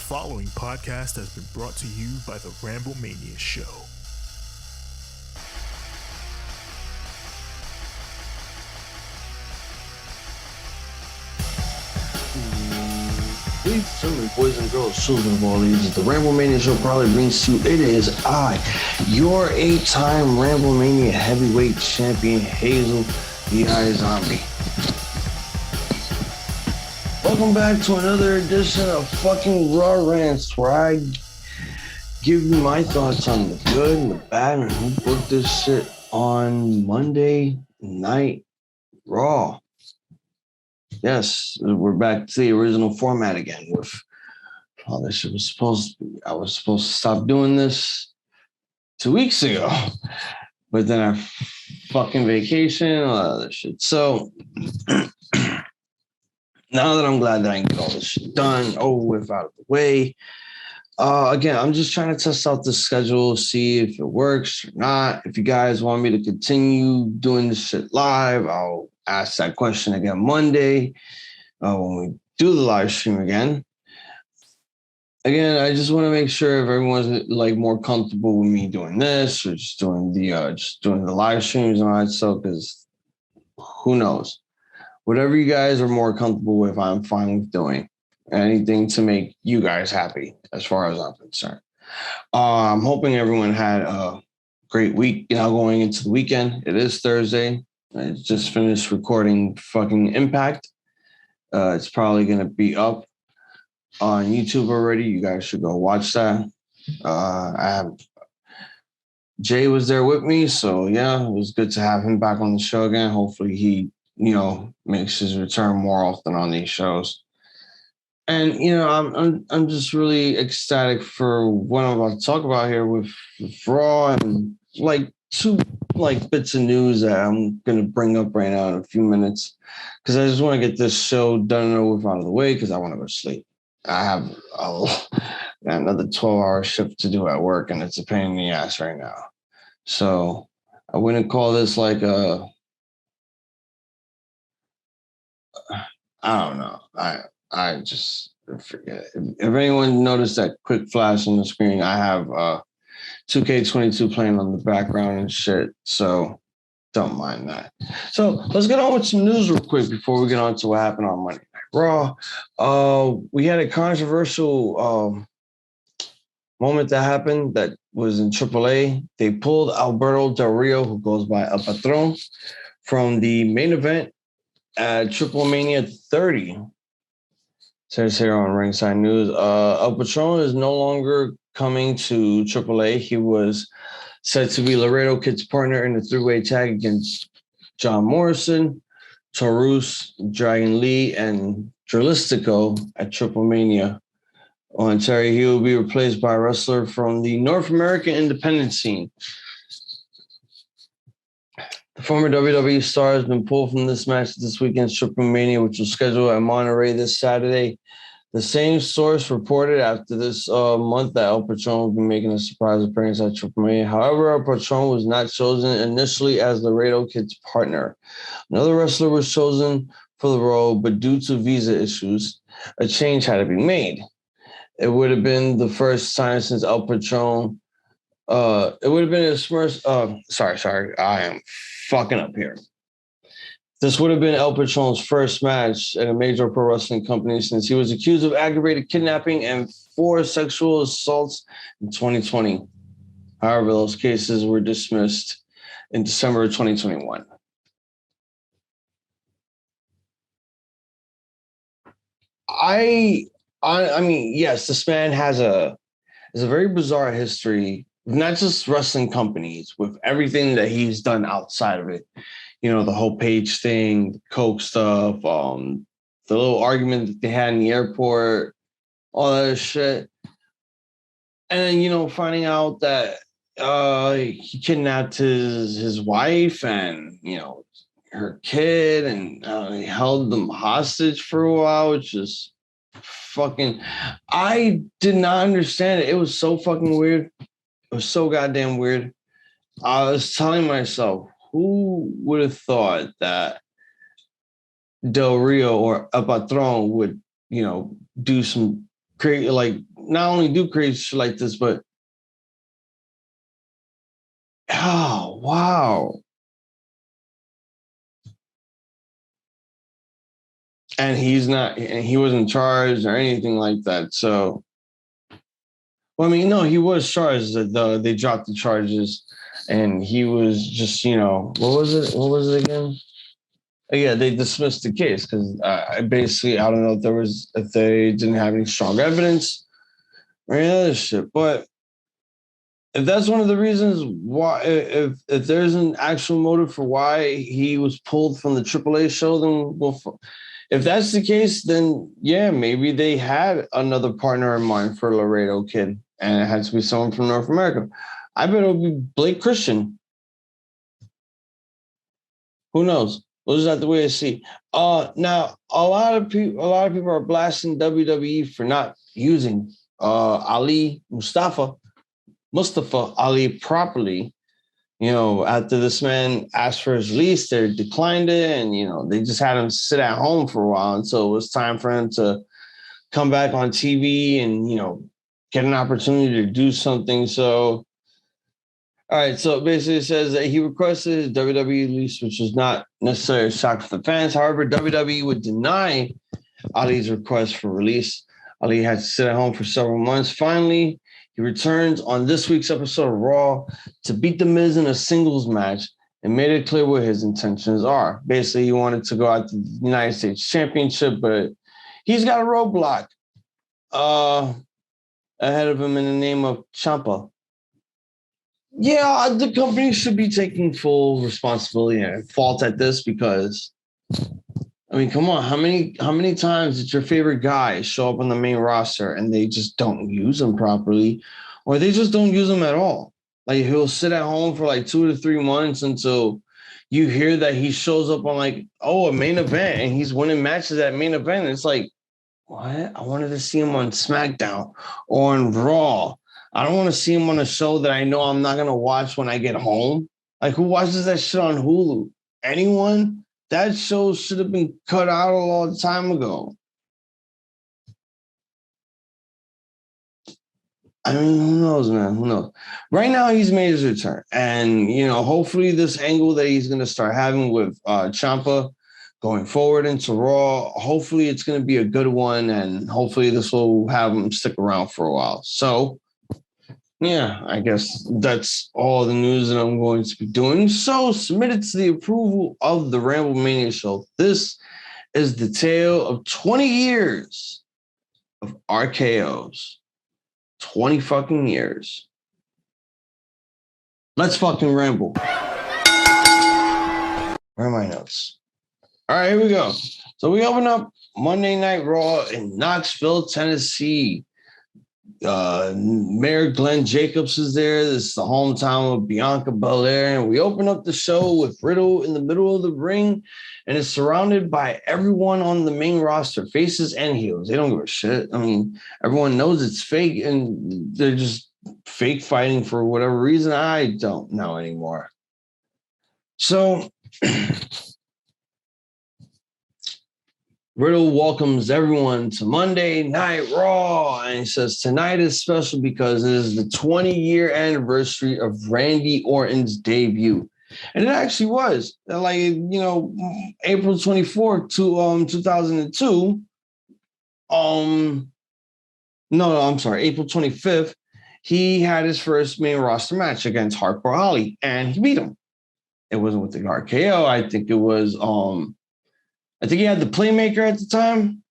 following podcast has been brought to you by the Ramblemania Show. Please tell me, boys and girls, children of all ages, the Ramblemania Show probably brings to you. It is I, your 8-time Ramblemania heavyweight champion, Hazel, the Eye Zombie. Welcome back to another edition of fucking Raw Rantz, where I give you my thoughts on the good and the bad and who booked this shit on Monday Night Raw. Yes, we're back to the original format again with this shit was supposed to be. I was supposed to stop doing this 2 weeks ago, but then I fucking vacation and all that other shit. So now that I'm glad that I can get all this shit done, over with, out of the way. Again, I'm just trying to test out the schedule, see if it works or not. If you guys want me to continue doing this shit live, I'll ask that question again Monday when we do the live stream again. Again, I just want to make sure if everyone's like more comfortable with me doing this or just doing the live streams and all that stuff, because who knows? Whatever you guys are more comfortable with, I'm fine with doing. Anything to make you guys happy, as far as I'm concerned. I'm hoping everyone had a great week, going into the weekend. It is Thursday. I just finished recording fucking Impact. It's probably going to be up on YouTube already. You guys should go watch that. Jay was there with me, so yeah, it was good to have him back on the show again. Hopefully he, makes his return more often on these shows. And I'm just really ecstatic for what I'm about to talk about here with Raw, and like two bits of news that I'm gonna bring up right now in a few minutes, because I just want to get this show done and over out of the way, because I want to go to sleep. I have another 12-hour shift to do at work, and it's a pain in the ass right now. So I wouldn't call this like a, I don't know. I just forget. If anyone noticed that quick flash on the screen, I have 2K22 playing on the background and shit, so don't mind that. So let's get on with some news real quick before we get on to what happened on Monday Night Raw. We had a controversial moment that happened that was in AAA. They pulled Alberto Del Rio, who goes by El Patron, from the main event at Mania 30. Says here on Ringside News, El Patron is no longer coming to AAA. He was said to be Laredo Kid's partner in the three-way tag against John Morrison, Taurus, Dragon Lee, and Dralistico at Mania. On Terry, he will be replaced by a wrestler from the North American independent scene. The former WWE star has been pulled from this match at this weekend's Mania, which was scheduled at Monterey this Saturday. The same source reported after this month that El Patron will be making a surprise appearance at Mania. However, El Patron was not chosen initially as Laredo Kid's partner. Another wrestler was chosen for the role, but due to visa issues, a change had to be made. It would have been the first time since El Patron. It would have been his first. Sorry. I am fucking up here. This would have been El Patron's first match at a major pro wrestling company since he was accused of aggravated kidnapping and 4 sexual assaults in 2020. However, those cases were dismissed in December of 2021. I mean, yes, this man has a very bizarre history, not just wrestling companies, with everything that he's done outside of it. The whole Page thing, the Coke stuff, the little argument that they had in the airport, all that shit. And then, finding out that he kidnapped his wife and, her kid, and he held them hostage for a while, which is fucking, I did not understand it. It was so fucking weird. It was so goddamn weird. I was telling myself, who would have thought that Del Rio or El Patron would, do some create, like, not only do crazy shit like this, but oh wow. And he wasn't charged or anything like that. So, well, I mean, no, he was charged. They dropped the charges, and he was just, what was it? What was it again? Oh, yeah, they dismissed the case because I don't know if they didn't have any strong evidence or any other shit. But if that's one of the reasons why, if there's an actual motive for why he was pulled from the AAA show, then if that's the case, then yeah, maybe they had another partner in mind for Laredo Kid, and it had to be someone from North America. I bet it'll be Blake Christian. Who knows? We'll just have to wait and see. Now a lot of people are blasting WWE for not using Mustafa Ali properly. After this man asked for his release, they declined it, and they just had him sit at home for a while until it was time for him to come back on TV and get an opportunity to do something. So, all right. So basically, it says that he requested his WWE release, which was not necessarily a shock for the fans. However, WWE would deny Ali's request for release. Ali had to sit at home for several months. Finally, he returns on this week's episode of Raw to beat The Miz in a singles match and made it clear what his intentions are. Basically, he wanted to go out to the United States Championship, but he's got a roadblock ahead of him in the name of Ciampa. Yeah, the company should be taking full responsibility and fault at this because, I mean, come on, how many times did your favorite guy show up on the main roster and they just don't use him properly, or they just don't use him at all? Like he'll sit at home for like 2 to 3 months until you hear that he shows up on a main event and he's winning matches at main event. It's like, what? I wanted to see him on SmackDown or on Raw. I don't want to see him on a show that I know I'm not going to watch when I get home. Like, who watches that shit on Hulu? Anyone? That show should have been cut out a long time ago. I mean, who knows, man? Who knows? Right now, he's made his return. And, hopefully this angle that he's going to start having with Ciampa going forward into Raw, hopefully it's going to be a good one. And hopefully this will have him stick around for a while. So, yeah, I guess that's all the news that I'm going to be doing. So, submitted to the approval of the Ramblemania show. This is the tale of 20 years of RKOs. 20 fucking years. Let's fucking ramble. Where are my notes? All right, here we go. So we open up Monday Night Raw in Knoxville, Tennessee. Mayor Glenn Jacobs is there. This is the hometown of Bianca Belair. And we open up the show with Riddle in the middle of the ring. And it's surrounded by everyone on the main roster, faces and heels. They don't give a shit. I mean, everyone knows it's fake and they're just fake fighting for whatever reason. I don't know anymore. So Riddle welcomes everyone to Monday Night Raw, and he says tonight is special because it is the 20-year anniversary of Randy Orton's debut. And it actually was. April 24th, 2002. April 25th, he had his first main roster match against Hardcore Holly, and he beat him. It wasn't with the RKO. I think it was I think he had the Playmaker at the time,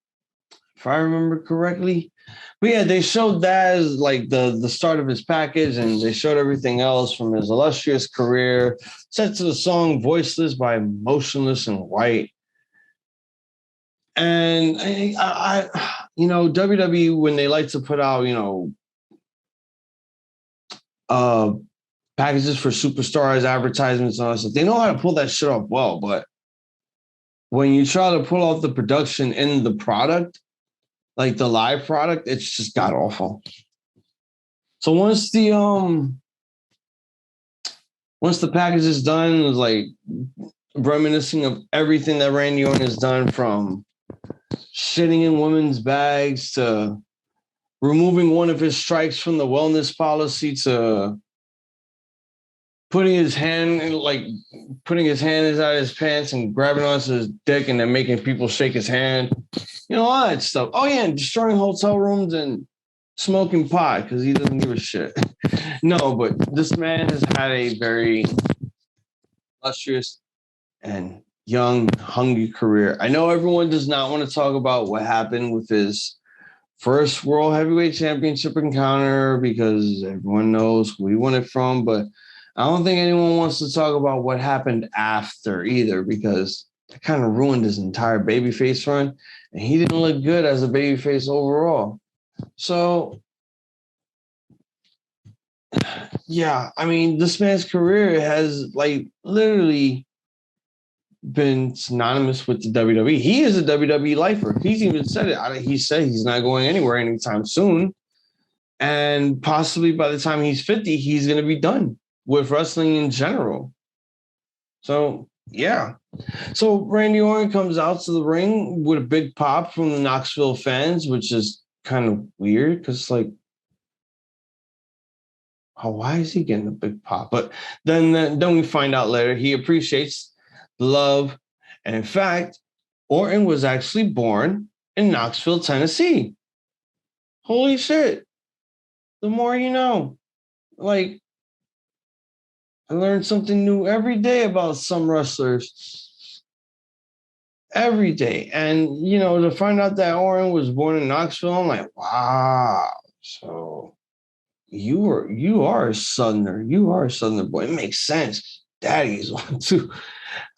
if I remember correctly. But yeah, they showed that as like the start of his package, and they showed everything else from his illustrious career, set to the song Voiceless by Motionless in White. And I WWE, when they like to put out, packages for superstars, advertisements, and all that stuff, they know how to pull that shit off well, but when you try to pull off the production in the product, like the live product, it's just god awful. So once the package is done, it was like reminiscing of everything that Randy Orton has done, from shitting in women's bags to removing one of his strikes from the wellness policy to putting his hand inside his pants and grabbing onto his dick and then making people shake his hand. You know, all that stuff. Oh, yeah, and destroying hotel rooms and smoking pot because he doesn't give a shit. No, but this man has had a very illustrious and young, hungry career. I know everyone does not want to talk about what happened with his first World Heavyweight Championship encounter because everyone knows who he won it from, but I don't think anyone wants to talk about what happened after either because it kind of ruined his entire babyface run, and he didn't look good as a babyface overall. So, yeah, I mean, this man's career has like literally been synonymous with the WWE. He is a WWE lifer. He's even said it. He said he's not going anywhere anytime soon. And possibly by the time he's 50, he's going to be done with wrestling in general. So, yeah. So Randy Orton comes out to the ring with a big pop from the Knoxville fans, which is kind of weird because, like, why is he getting a big pop? But then we find out later he appreciates the love. And in fact, Orton was actually born in Knoxville, Tennessee. Holy shit. The more you know. Like, I learned something new every day about some wrestlers. Every day. And, you know, to find out that Orton was born in Knoxville, I'm like, wow. So you are a Southerner. You are a Southerner boy. It makes sense. Daddy's one too.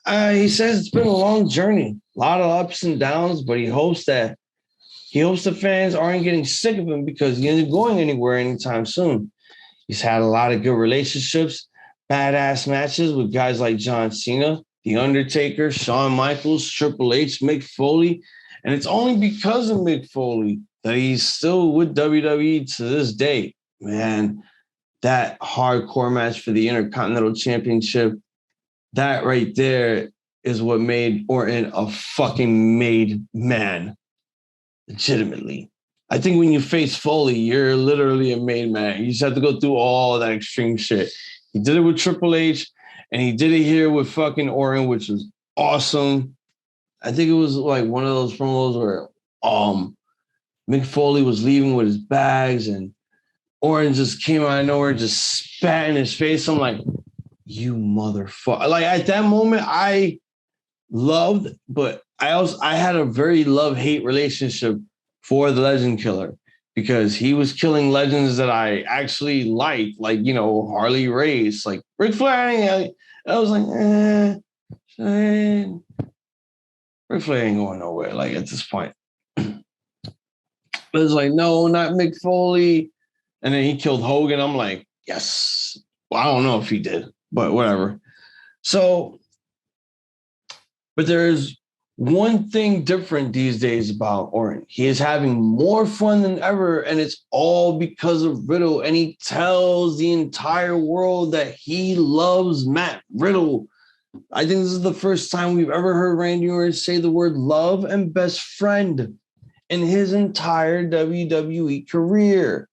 He says it's been a long journey, a lot of ups and downs, but he hopes the fans aren't getting sick of him because he isn't going anywhere anytime soon. He's had a lot of good relationships, badass matches with guys like John Cena, The Undertaker, Shawn Michaels, Triple H, Mick Foley, and it's only because of Mick Foley that he's still with WWE to this day. Man, that hardcore match for the Intercontinental Championship, that right there is what made Orton a fucking made man. Legitimately. I think when you face Foley, you're literally a made man. You just have to go through all that extreme shit. He did it with Triple H, and he did it here with fucking Orton, which was awesome. I think it was like one of those promos where Mick Foley was leaving with his bags, and Orton just came out of nowhere, just spat in his face. I'm like, you motherfucker. Like at that moment, I loved, but I had a very love-hate relationship for the Legend Killer because he was killing legends that I actually liked, like, you know, Harley Race, like Ric Flair. I was like, Ric Flair ain't going nowhere, like at this point. But it's like, no, not Mick Foley. And then he killed Hogan. I'm like, yes. Well, I don't know if he did, but whatever. So, but there's one thing different these days about Orton. He is having more fun than ever, and it's all because of Riddle. And he tells the entire world that he loves Matt Riddle. I think this is the first time we've ever heard Randy Orton say the word love and best friend in his entire WWE career.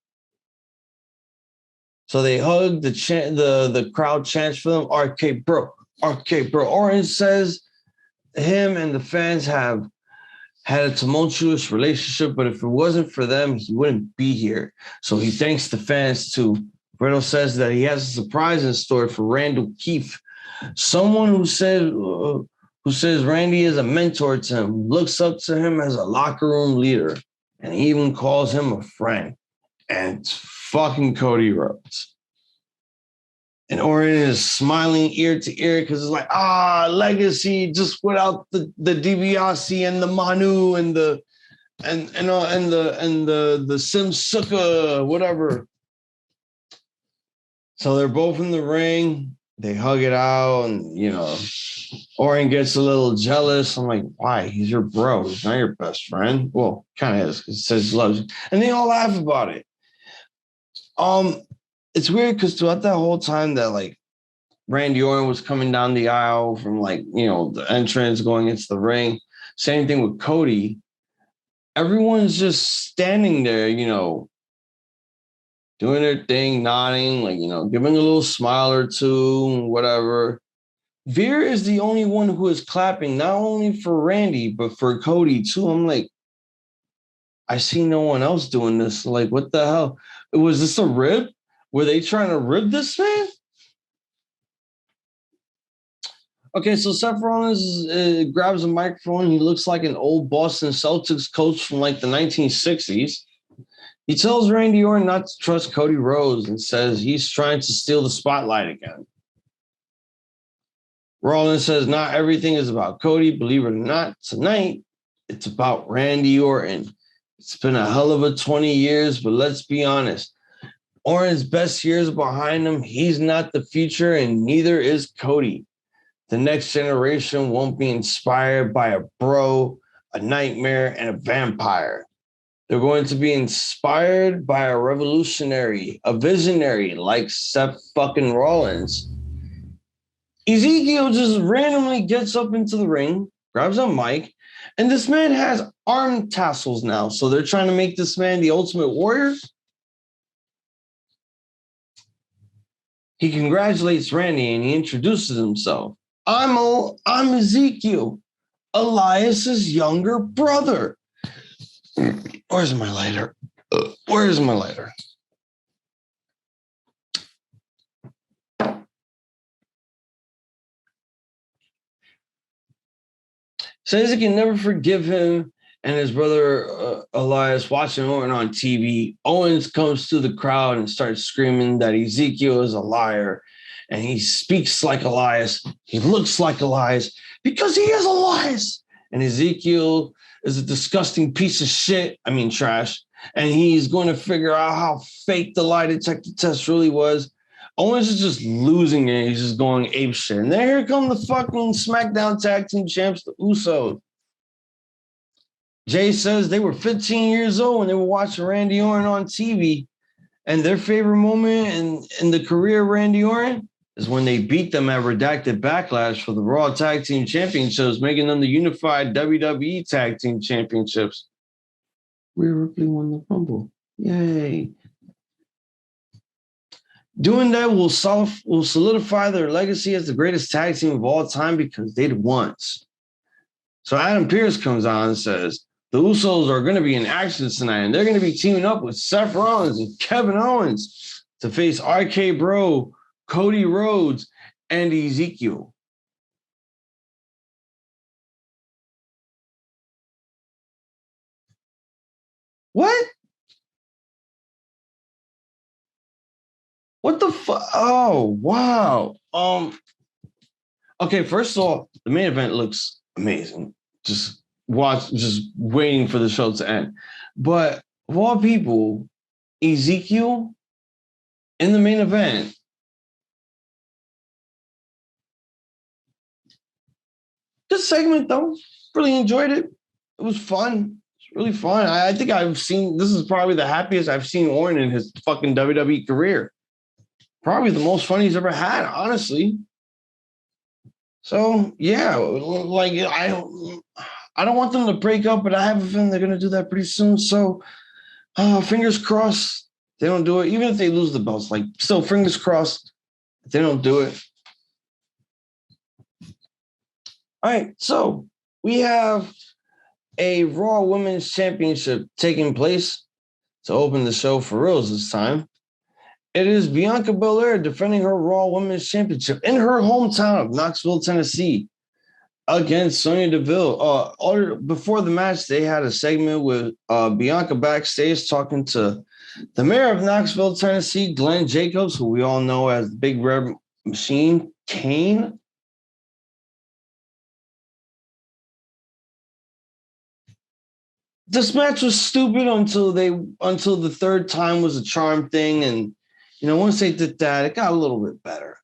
So they hug, the crowd chants for them, RK bro, RK bro. Orton says him and the fans have had a tumultuous relationship, but if it wasn't for them, he wouldn't be here. So he thanks the fans too. Riddle says that he has a surprise in store for Randall Keefe, someone who says Randy is a mentor to him, looks up to him as a locker room leader, and even calls him a friend. And it's fucking Cody Rhodes. And Orton is smiling ear to ear because it's like, legacy just without the DiBiase and the Manu and the Simsuka, whatever. So they're both in the ring. They hug it out, and you know, Orton gets a little jealous. I'm like, why? He's your bro. He's not your best friend. Well, kind of is because it says he loves you. And they all laugh about it. It's weird because throughout that whole time that like Randy Orton was coming down the aisle from like, you know, the entrance going into the ring, same thing with Cody. Everyone's just standing there, you know, doing their thing, nodding, like, giving a little smile or two, whatever. Veer is the only one who is clapping, not only for Randy, but for Cody too. I'm like, I see no one else doing this. Like, what the hell? Was this a rib? Were they trying to rib this man? Okay, so Seth Rollins grabs a microphone. He looks like an old Boston Celtics coach from like the 1960s. He tells Randy Orton not to trust Cody Rhodes and says he's trying to steal the spotlight again. Rollins says not everything is about Cody. Believe it or not, tonight it's about Randy Orton. It's been a hell of a 20 years, but let's be honest. Orton's best years behind him. He's not the future, and neither is Cody. The next generation won't be inspired by a bro, a nightmare, and a vampire. They're going to be inspired by a revolutionary, a visionary like Seth fucking Rollins. Ezekiel just randomly gets up into the ring, grabs a mic, and this man has arm tassels now. So they're trying to make this man the Ultimate Warrior. He congratulates Randy and he introduces himself. I'm Ezekiel, Elias's younger brother. Where's my lighter? Where's my lighter? Says he can never forgive him and his brother Elias watching Orton on TV. Owens comes to the crowd and starts screaming that Ezekiel is a liar. And he speaks like Elias. He looks like Elias because he is Elias. And Ezekiel is a disgusting piece of shit. I mean, trash. And he's going to figure out how fake the lie detector test really was. Owens is just losing it. He's just going ape shit. And then here come the fucking SmackDown Tag Team Champs, the Usos. Jay says they were 15 years old when they were watching Randy Orton on TV. And their favorite moment in the career of Randy Orton is when they beat them at Redacted Backlash for the Raw Tag Team Championships, making them the unified WWE Tag Team Championships. Rhea Ripley won the Rumble. Yay. Doing that will solidify their legacy as the greatest tag team of all time because they did once. So Adam Pearce comes on and says, the Usos are going to be in action tonight, and they're going to be teaming up with Seth Rollins and Kevin Owens to face RK Bro, Cody Rhodes, and Ezekiel. What? What the fuck? Oh, wow. Okay, first of all, the main event looks amazing. Just waiting for the show to end. But of all people, Ezekiel in the main event. Good segment, though. Really enjoyed it. It was fun. It's really fun. I think this is probably the happiest I've seen Orton in his fucking WWE career. Probably the most fun he's ever had, honestly. So, yeah, like, I don't want them to break up, but I have a feeling they're going to do that pretty soon. So, fingers crossed they don't do it. Even if they lose the belts, like, still fingers crossed if they don't do it. All right, so we have a Raw Women's Championship taking place to open the show for reals this time. It is Bianca Belair defending her Raw Women's Championship in her hometown of Knoxville, Tennessee, against Sonya Deville. Before the match, they had a segment with Bianca backstage talking to the mayor of Knoxville, Tennessee, Glenn Jacobs, who we all know as Big Red Machine Kane. This match was stupid until the third time was a charm thing, and once they did that, it got a little bit better.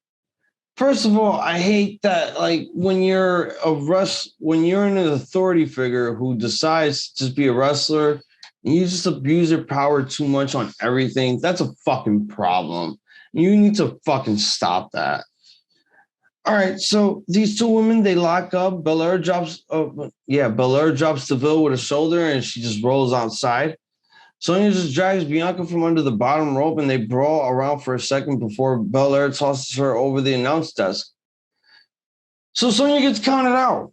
First of all, I hate that, like, when you're an authority figure who decides to just be a wrestler, and you just abuse your power too much on everything, that's a fucking problem. You need to fucking stop that. All right, so these two women, they lock up. Belair drops Deville with a shoulder, and she just rolls outside. Sonya just drags Bianca from under the bottom rope and they brawl around for a second before Belair tosses her over the announce desk. So Sonya gets counted out.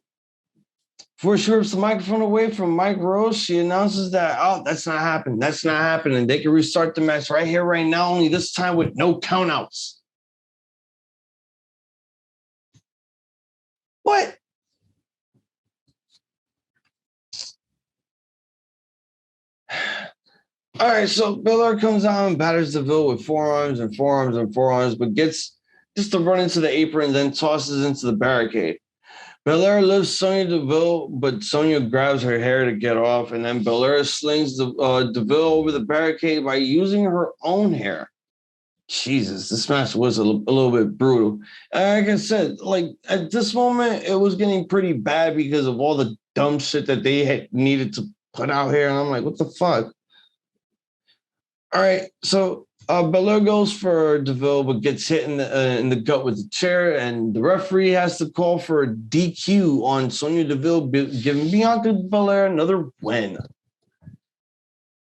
Before she rips the microphone away from Mike Rose, she announces that, oh, that's not happening. That's not happening. They can restart the match right here, right now, only this time with no countouts. What? All right, so Belair comes out and batters Deville with forearms and forearms and forearms, but gets just to run into the apron and then tosses into the barricade. Belair lifts Sonya Deville, but Sonya grabs her hair to get off, and then Belair slings Deville over the barricade by using her own hair. Jesus, this match was a little bit brutal. Like I said, like at this moment, it was getting pretty bad because of all the dumb shit that they had needed to put out here, and I'm like, what the fuck? All right, so Belair goes for Deville, but gets hit in the gut with the chair, and the referee has to call for a DQ on Sonya Deville, giving Bianca Belair another win.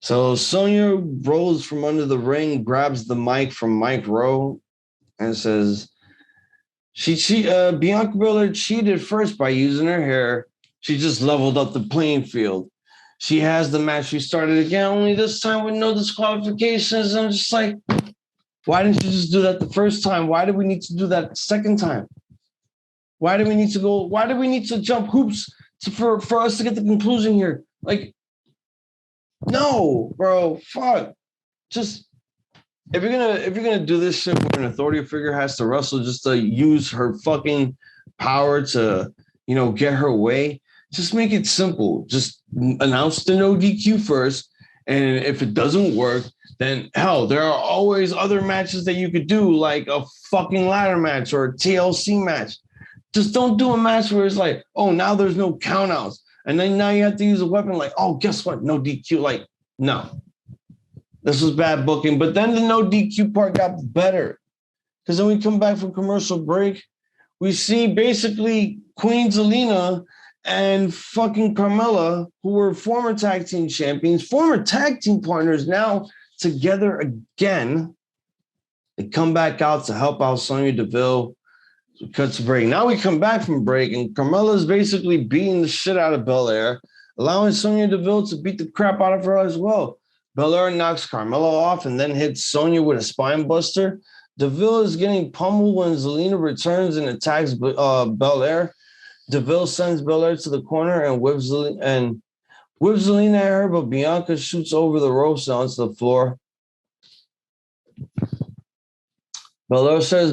So Sonya rolls from under the ring, grabs the mic from Mike Rowe, and says, Bianca Belair cheated first by using her hair. She just leveled up the playing field. She has the match restarted again, only this time with no disqualifications. I'm just like, why didn't you just do that the first time? Why do we need to do that the second time? Why do we need to jump hoops for us to get the conclusion here? Like, no, bro, fuck. Just if you're gonna do this shit where an authority figure has to wrestle just to use her fucking power to, get her way, just make it simple. Just announce the no DQ first, and if it doesn't work, then hell, there are always other matches that you could do, like a fucking ladder match or a TLC match. Just don't do a match where it's like, oh, now there's no countouts. And then now you have to use a weapon like, oh, guess what? No DQ. Like, no. This was bad booking. But then the no DQ part got better. Because then we come back from commercial break. We see basically Queen Zelina and fucking Carmella, who were former tag team champions, former tag team partners, now together again. They come back out to help out Sonya Deville. Cuts a break. Now we come back from break, and Carmella's basically beating the shit out of Belair, allowing Sonya Deville to beat the crap out of her as well. Belair knocks Carmella off and then hits Sonya with a spine buster. Deville is getting pummeled when Zelina returns and attacks Belair. Deville sends Belair to the corner and whips Zelina at her, but Bianca shoots over the ropes onto the floor. Belair says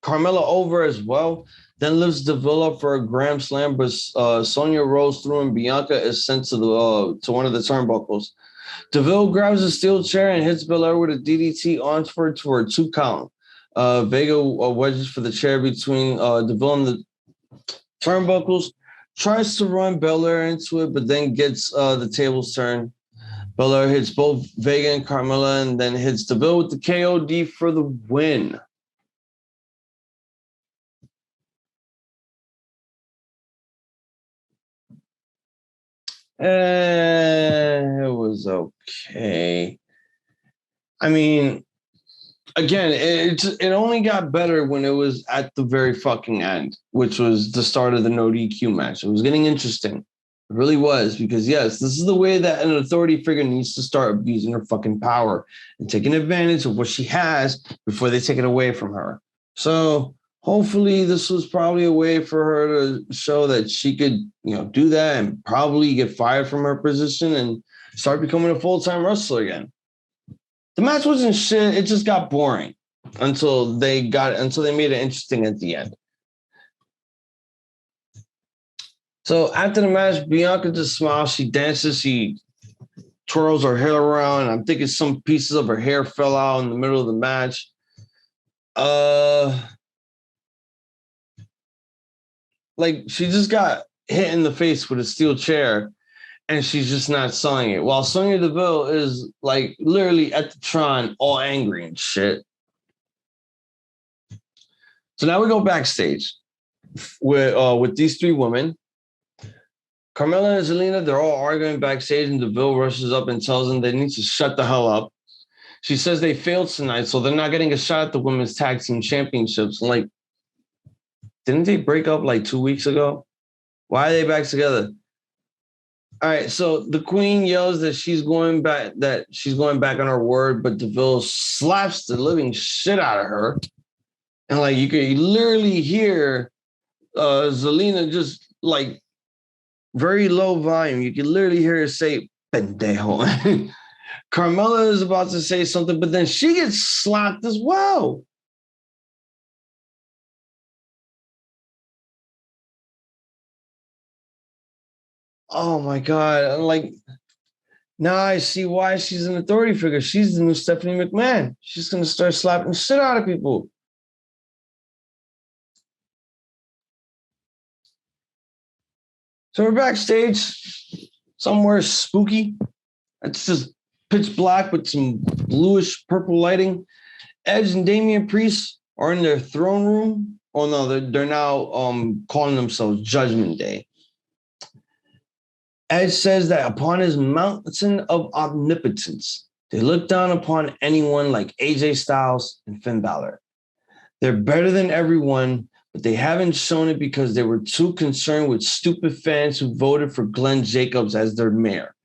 Carmella over as well, then lifts Deville up for a Grand Slam, but Sonya rolls through and Bianca is sent to one of the turnbuckles. Deville grabs a steel chair and hits Belair with a DDT onward for a 2 count. Vega wedges for the chair between Deville and the turnbuckles, tries to run Belair into it, but then gets the tables turned. Belair hits both Vega and Carmella and then hits Deville with the KOD for the win. It was okay. I mean, again, it only got better when it was at the very fucking end, which was the start of the no DQ match. It was getting interesting. It really was, because yes, this is the way that an authority figure needs to start abusing her fucking power and taking advantage of what she has before they take it away from her. So hopefully this was probably a way for her to show that she could, do that and probably get fired from her position and start becoming a full-time wrestler again. The match wasn't shit. It just got boring until they made it interesting at the end. So after the match, Bianca just smiles. She dances. She twirls her hair around. I'm thinking some pieces of her hair fell out in the middle of the match. Like she just got hit in the face with a steel chair and she's just not selling it. While Sonya Deville is like literally at the Tron all angry and shit. So now we go backstage with these 3 women. Carmella and Zelina, they're all arguing backstage, and Deville rushes up and tells them they need to shut the hell up. She says they failed tonight, so they're not getting a shot at the women's tag team championships. I'm like, didn't they break up like 2 weeks ago? Why are they back together? All right, so the queen yells that she's going back on her word, but Deville slaps the living shit out of her. And like you could literally hear Zelina just like very low volume. You can literally hear her say, pendejo. Carmella is about to say something, but then she gets slapped as well. Oh my God. Like, now I see why she's an authority figure. She's the new Stephanie McMahon. She's going to start slapping the shit out of people. So we're backstage somewhere spooky. It's just pitch black with some bluish purple lighting. Edge and Damian Priest are in their throne room. Oh no, they're now calling themselves Judgment Day. Edge says that upon his mountain of omnipotence, they look down upon anyone like AJ Styles and Finn Balor. They're better than everyone, but they haven't shown it because they were too concerned with stupid fans who voted for Glenn Jacobs as their mayor.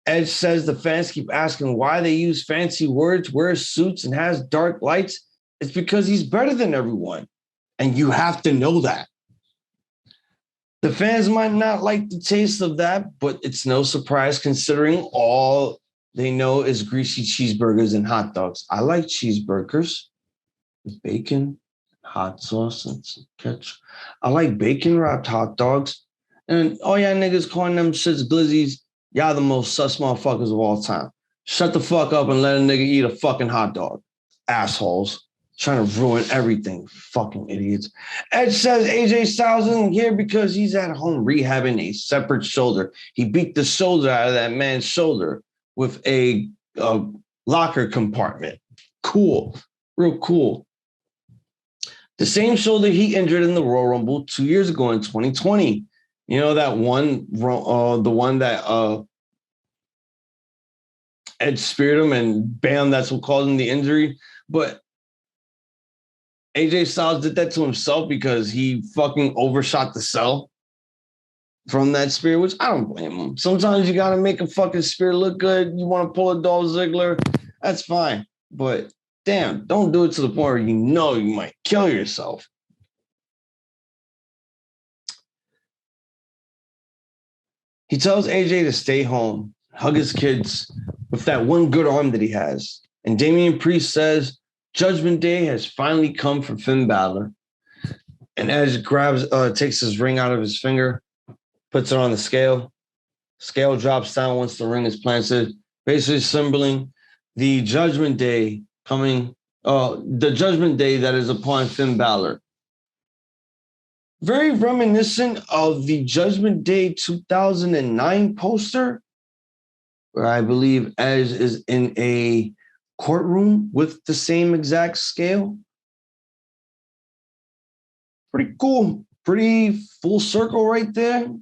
Edge says the fans keep asking why they use fancy words, wear suits, and has dark lights. It's because he's better than everyone, and you have to know that. The fans might not like the taste of that, but it's no surprise considering all they know is greasy cheeseburgers and hot dogs. I like cheeseburgers with bacon, hot sauce, and some ketchup. I like bacon-wrapped hot dogs. And all y'all niggas calling them shits glizzies, y'all the most sus motherfuckers of all time. Shut the fuck up and let a nigga eat a fucking hot dog. Assholes. Trying to ruin everything. Fucking idiots. Edge says AJ Styles isn't here because he's at home rehabbing a separate shoulder. He beat the shoulder out of that man's shoulder with a locker compartment. Cool. Real cool. The same shoulder he injured in the Royal Rumble 2 years ago in 2020. You know, that one, the one that Edge speared him and bam, that's what caused him the injury. But AJ Styles did that to himself because he fucking overshot the cell from that spear, which I don't blame him. Sometimes you got to make a fucking spear look good. You want to pull a Dolph Ziggler, that's fine. But damn, don't do it to the point where you know you might kill yourself. He tells AJ to stay home, hug his kids with that one good arm that he has. And Damian Priest says, Judgment Day has finally come for Finn Balor. And Edge takes his ring out of his finger, puts it on the scale. Scale drops down once the ring is planted, basically symboling the Judgment Day coming, the Judgment Day that is upon Finn Balor. Very reminiscent of the Judgment Day 2009 poster, where I believe Edge is in a courtroom with the same exact scale. Pretty cool. Pretty full circle right there.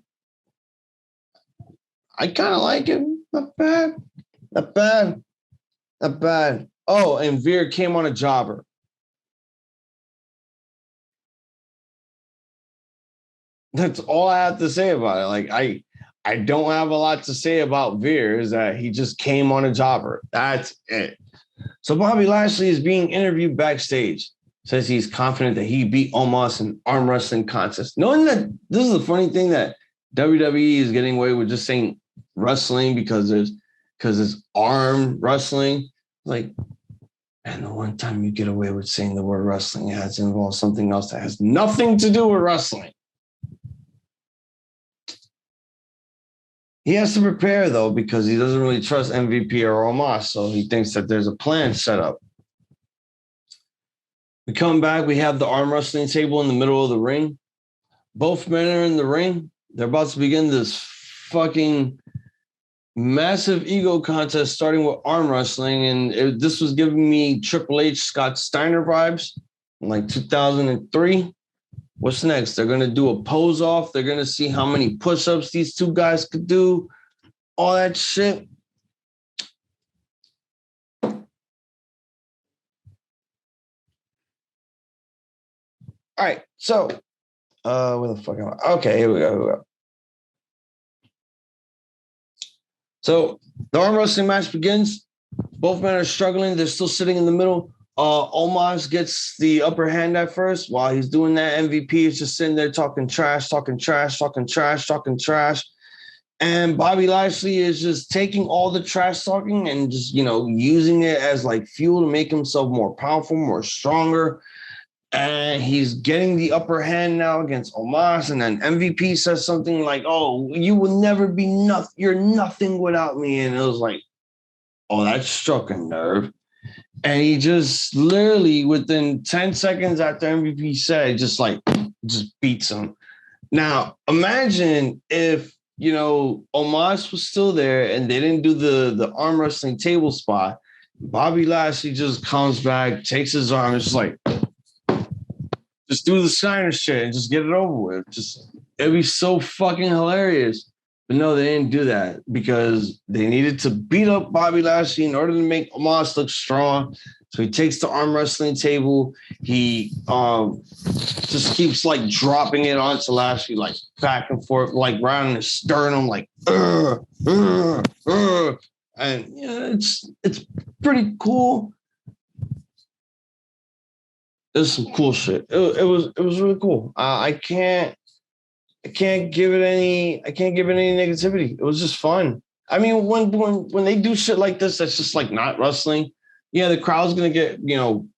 I kind of like it. Not bad. Not bad. Not bad. Oh, and Veer came on a jobber. That's all I have to say about it. Like, I don't have a lot to say about Veer, is that he just came on a jobber. That's it. So Bobby Lashley is being interviewed backstage. Says he's confident that he beat Omos in arm wrestling contest. Knowing that this is the funny thing, that WWE is getting away with just saying wrestling because it's arm wrestling. Like, and the one time you get away with saying the word wrestling, it has to involve something else that has nothing to do with wrestling. He has to prepare, though, because he doesn't really trust MVP or Omos, so he thinks that there's a plan set up. We come back. We have the arm wrestling table in the middle of the ring. Both men are in the ring. They're about to begin this fucking massive ego contest, starting with arm wrestling. And this was giving me Triple H, Scott Steiner vibes in like 2003. What's next? They're going to do a pose off. They're going to see how many push-ups these two guys could do. All that shit. All right. So, where the fuck am I? Okay, here we go. So, the arm wrestling match begins. Both men are struggling. They're still sitting in the middle. Omos gets the upper hand at first. While he's doing that, MVP is just sitting there talking trash. And Bobby Lashley is just taking all the trash talking and just, using it as like fuel to make himself more powerful, more stronger. And he's getting the upper hand now against Omos. And then MVP says something like, "Oh, you will never be nothing. You're nothing without me." And it was like, oh, that struck a nerve. And he just literally within 10 seconds after MVP said, just beats him. Now, imagine if, Omos was still there and they didn't do the arm wrestling table spot. Bobby Lashley just comes back, takes his arm, and just do the Steiner shit and just get it over with. It'd be so fucking hilarious. But no, they didn't do that because they needed to beat up Bobby Lashley in order to make Omos look strong. So he takes the arm wrestling table. He just keeps like dropping it onto Lashley, like back and forth, like around his sternum, like and it's pretty cool. There's some cool shit. It was really cool. I can't give it any negativity. It was just fun. I mean, when they do shit like this, that's just like not wrestling. Yeah, the crowd's gonna get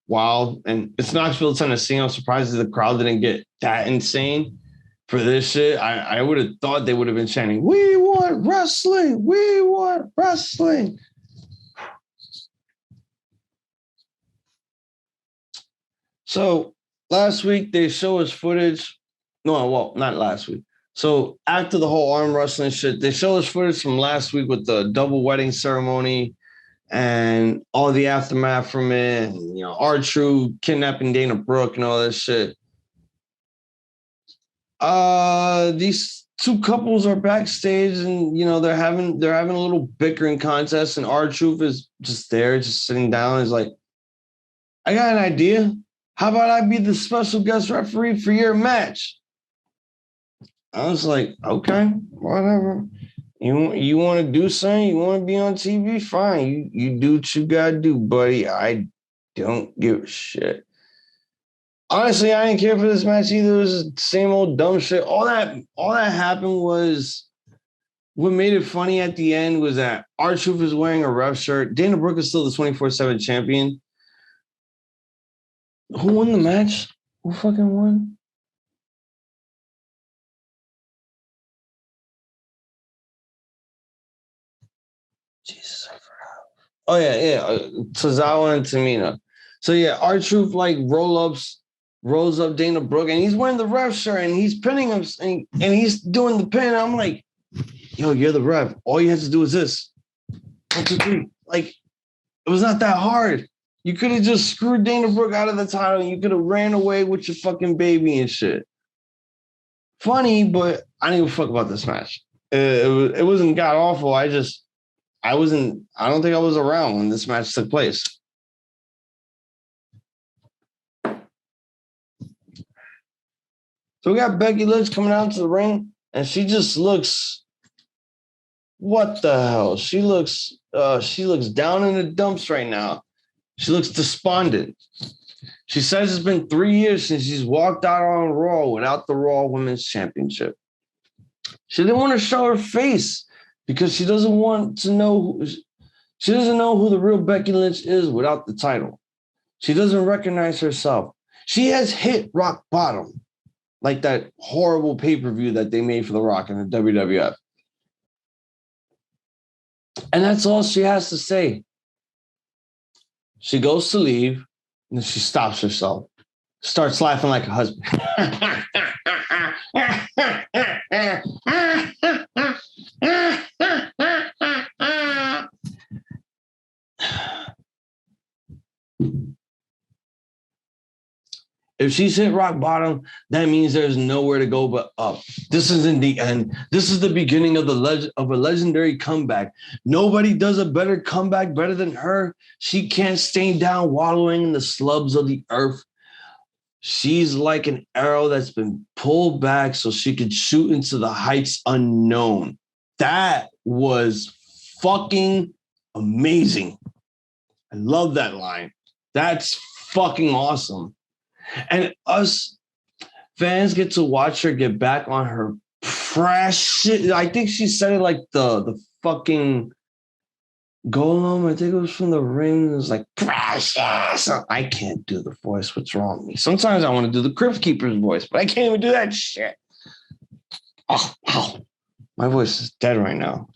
wild, and it's Knoxville, Tennessee. I'm surprised that the crowd didn't get that insane for this shit. I would have thought they would have been chanting, "We want wrestling! We want wrestling!" So last week they show us footage. No, well, not last week. So after the whole arm wrestling shit, they show us footage from last week with the double wedding ceremony and all the aftermath from it. And, R-Truth kidnapping Dana Brooke and all this shit. These two couples are backstage, and they're having a little bickering contest, and R-Truth is just there, just sitting down. He's like, "I got an idea. How about I be the special guest referee for your match?" I was like, okay, whatever. You want to do something? You want to be on TV? Fine. You do what you got to do, buddy. I don't give a shit. Honestly, I didn't care for this match either. It was the same old dumb shit. All that happened was what made it funny at the end was that R-Truth is wearing a ref shirt. Dana Brooke is still the 24/7 champion. Who won the match? Who fucking won? Jesus, I forgot. Oh, yeah. Tozawa and Tamina. So, yeah, R-Truth, rolls up Dana Brooke, and he's wearing the ref shirt, and he's pinning him, and he's doing the pin. I'm like, yo, you're the ref. All you have to do is this. 1, 2, 3. Like, it was not that hard. You could have just screwed Dana Brooke out of the title, and you could have ran away with your fucking baby and shit. Funny, but I didn't give a fuck about this match. It wasn't god awful. I don't think I was around when this match took place. So we got Becky Lynch coming out to the ring, and she just looks, what the hell? She looks down in the dumps right now. She looks despondent. She says it's been 3 years since she's walked out on Raw without the Raw Women's Championship. She didn't want to show her face because she doesn't know who the real Becky Lynch is without the title. She doesn't recognize herself. She has hit rock bottom, like that horrible pay-per-view that they made for The Rock in the WWF. And that's all she has to say. She goes to leave, and then she stops herself, starts laughing like a husband. If she's hit rock bottom, that means there's nowhere to go but up. This isn't the end. This is the beginning of a legendary comeback. Nobody does a better comeback better than her. She can't stay down wallowing in the slubs of the earth. She's like an arrow that's been pulled back so she could shoot into the heights unknown. That was fucking amazing. I love that line. That's fucking awesome. And us fans get to watch her get back on her fresh shit. I think she said it like the fucking Golem. I think it was from the ring. It was like, precious. I can't do the voice. What's wrong with me? Sometimes I want to do the Crypt Keeper's voice, but I can't even do that shit. Oh, ow. My voice is dead right now.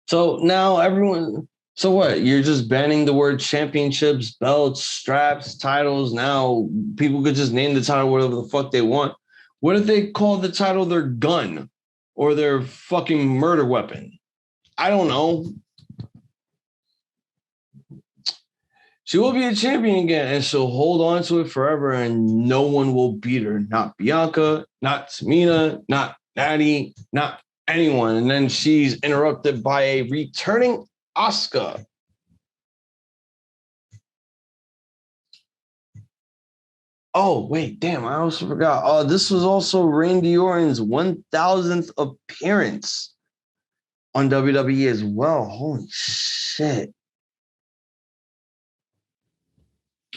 So now everyone... So what? You're just banning the word championships, belts, straps, titles. Now people could just name the title whatever the fuck they want. What if they call the title their gun or their fucking murder weapon? I don't know. She will be a champion again, and she'll hold on to it forever, and no one will beat her. Not Bianca, not Tamina, not Natty, not anyone. And then she's interrupted by a returning Asuka. Oh, wait, damn, I also forgot. This was also Randy Orton's 1000th appearance on WWE as well. Holy shit.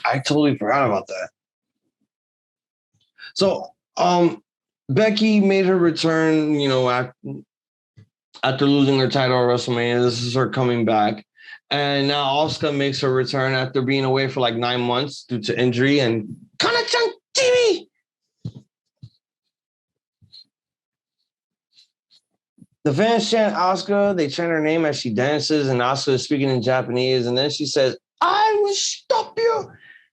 I totally forgot about that. So, Becky made her return, after losing her title at WrestleMania. This is her coming back. And now Asuka makes her return after being away for like 9 months due to injury and Kana-chan TV. The fans chant Asuka. They chant her name as she dances, and Asuka is speaking in Japanese. And then she says, I will stop you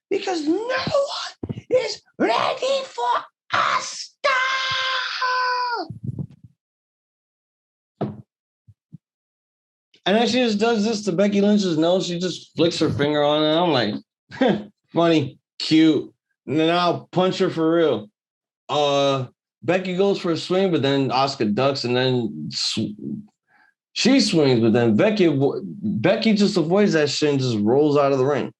because no one is ready for Asuka. And then she just does this to Becky Lynch's nose. She just flicks her finger on it. I'm like, funny, cute. And then I'll punch her for real. Becky goes for a swing, but then Asuka ducks, and then she swings, but then Becky just avoids that shit and just rolls out of the ring.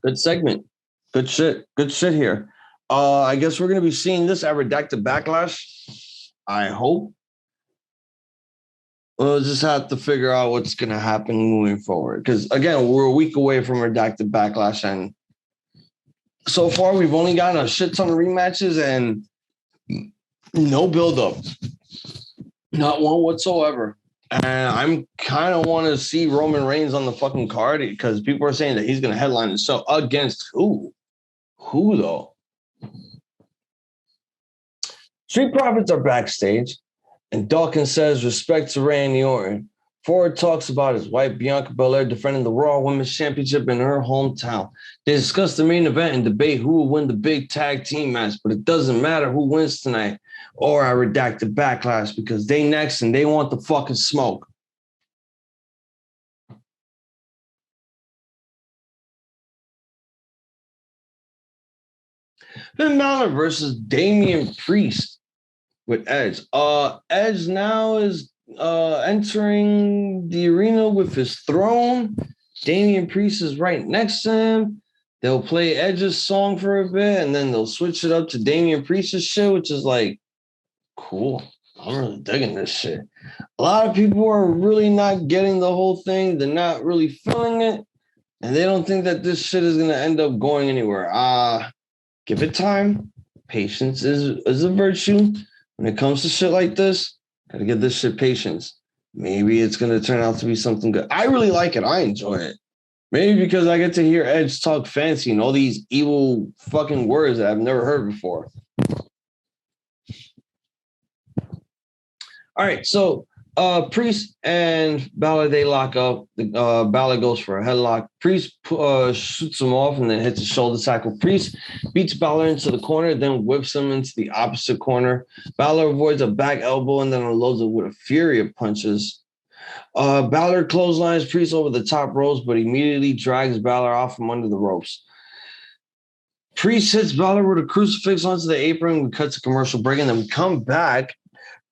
Good segment. Good shit. Good shit here. I guess we're going to be seeing this at Redacted Backlash. I hope. We'll just have to figure out what's going to happen moving forward. Because, again, we're a week away from Redacted Backlash. And so far, we've only gotten a shit ton of rematches and no build-up. Not one whatsoever. And I'm kind of want to see Roman Reigns on the fucking card because people are saying that he's going to headline the show. Against who? Who, though? Street Profits are backstage. And Dawkins says, respect to Randy Orton. Ford talks about his wife, Bianca Belair, defending the Raw Women's Championship in her hometown. They discuss the main event and debate who will win the big tag team match, but it doesn't matter who wins tonight or I Redacted Backlash because they next and they want the fucking smoke. Finn Balor versus Damian Priest with Edge. Edge now is entering the arena with his throne. Damian Priest is right next to him. They'll play Edge's song for a bit, and then they'll switch it up to Damian Priest's shit, which is like, cool. I'm really digging this shit. A lot of people are really not getting the whole thing. They're not really feeling it, and they don't think that this shit is going to end up going anywhere. Give it time. Patience is a virtue. When it comes to shit like this, gotta give this shit patience. Maybe it's gonna turn out to be something good. I really like it. I enjoy it. Maybe because I get to hear Edge talk fancy and all these evil fucking words that I've never heard before. All right, so Priest and Balor, they lock up. Balor goes for a headlock. Priest shoots him off and then hits a shoulder tackle. Priest beats Balor into the corner, then whips him into the opposite corner. Balor avoids a back elbow and then unloads it with a fury of punches. Balor clotheslines Priest over the top ropes, but immediately drags Balor off from under the ropes. Priest hits Balor with a crucifix onto the apron. We cut to commercial break, and then we come back.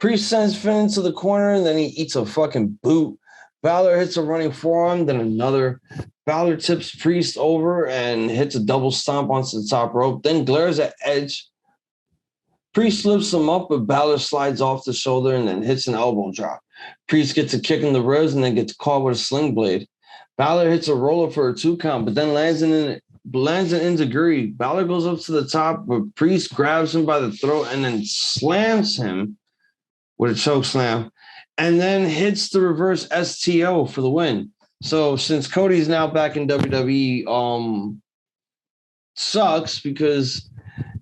Priest sends Finn into the corner, and then he eats a fucking boot. Balor hits a running forearm, then another. Balor tips Priest over and hits a double stomp onto the top rope, then glares at Edge. Priest lifts him up, but Balor slides off the shoulder and then hits an elbow drop. Priest gets a kick in the ribs and then gets caught with a sling blade. Balor hits a roller for a 2 count, but then lands an enziguri. Balor goes up to the top, but Priest grabs him by the throat and then slams him with a choke slam, and then hits the reverse STO for the win. So since Cody's now back in WWE, sucks because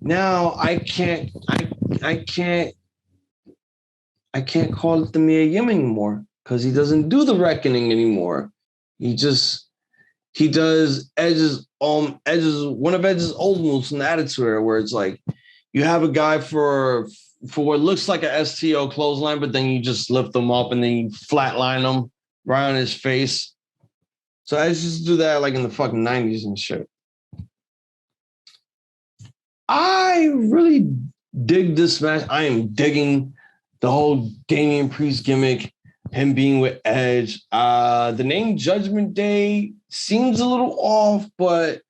now I can't call it the Mia Yim anymore because he doesn't do the reckoning anymore. He does Edge's one of Edge's old moves in the Attitude Era, where it's like you have a guy for what looks like a STO clothesline, but then you just lift them up and then you flatline them right on his face. So I just do that like in the fucking 90s and shit. I really dig this match. I am digging the whole Damian Priest gimmick, him being with Edge. The name Judgment Day seems a little off, but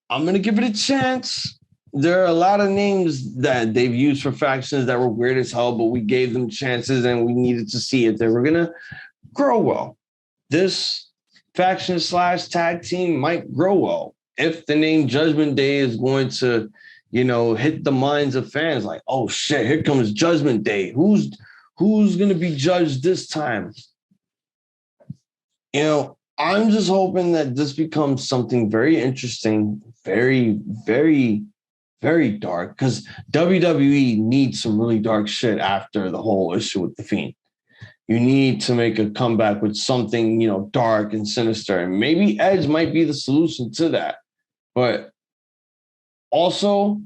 I'm going to give it a chance. There are a lot of names that they've used for factions that were weird as hell, but we gave them chances and we needed to see if they were going to grow well. This faction / tag team might grow well if the name Judgment Day is going to, hit the minds of fans like, oh shit, here comes Judgment Day. Who's going to be judged this time? I'm just hoping that this becomes something very interesting, very, very, very dark, because WWE needs some really dark shit after the whole issue with The Fiend. You need to make a comeback with something, dark and sinister. And maybe Edge might be the solution to that. But also,